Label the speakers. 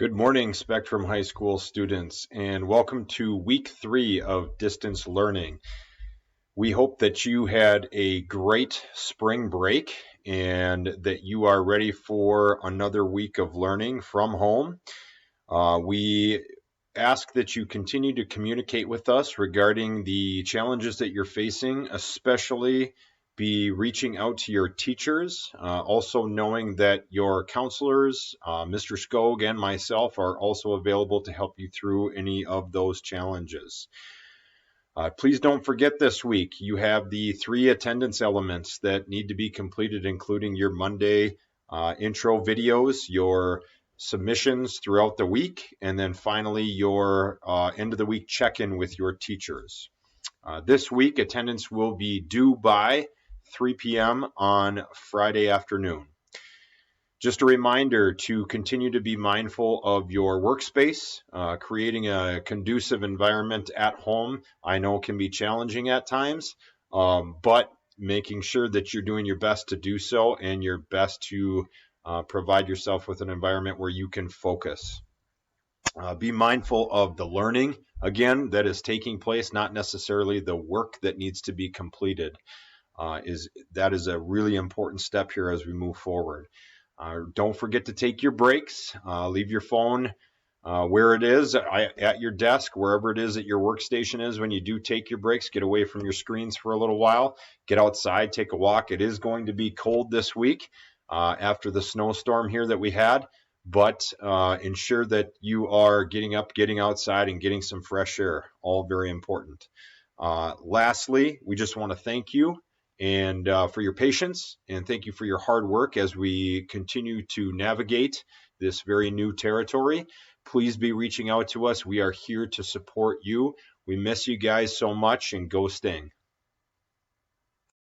Speaker 1: Good morning, Spectrum High School students, and welcome to week 3 of distance learning. We hope that you had a great spring break and that you are ready for another week of learning from home. We ask that you continue to communicate with us regarding the challenges that you're facing, especially be reaching out to your teachers, also knowing that your counselors, Mr. Skog and myself, are also available to help you through any of those challenges. Please don't forget this week, you have the 3 attendance elements that need to be completed, including your Monday intro videos, your submissions throughout the week, and then finally your end of the week check-in with your teachers. This week, attendance will be due by 3 p.m. on Friday afternoon. Just a reminder to continue to be mindful of your workspace. Creating a conducive environment at home, I know, can be challenging at times, but making sure that you're doing your best to do so and your best to provide yourself with an environment where you can focus. Be mindful of the learning, again, that is taking place, not necessarily the work that needs to be completed. That is a really important step here as we move forward. Don't forget to take your breaks. Leave your phone where it is, at your desk, wherever it is that your workstation is. When you do take your breaks, get away from your screens for a little while. Get outside, take a walk. It is going to be cold this week after the snowstorm here that we had, but ensure that you are getting up, getting outside, and getting some fresh air. All very important. Lastly, we just want to thank you and for your patience, and thank you for your hard work as we continue to navigate this very new territory. Please be reaching out to us. We are here to support you. We miss you guys so much, and go Sting.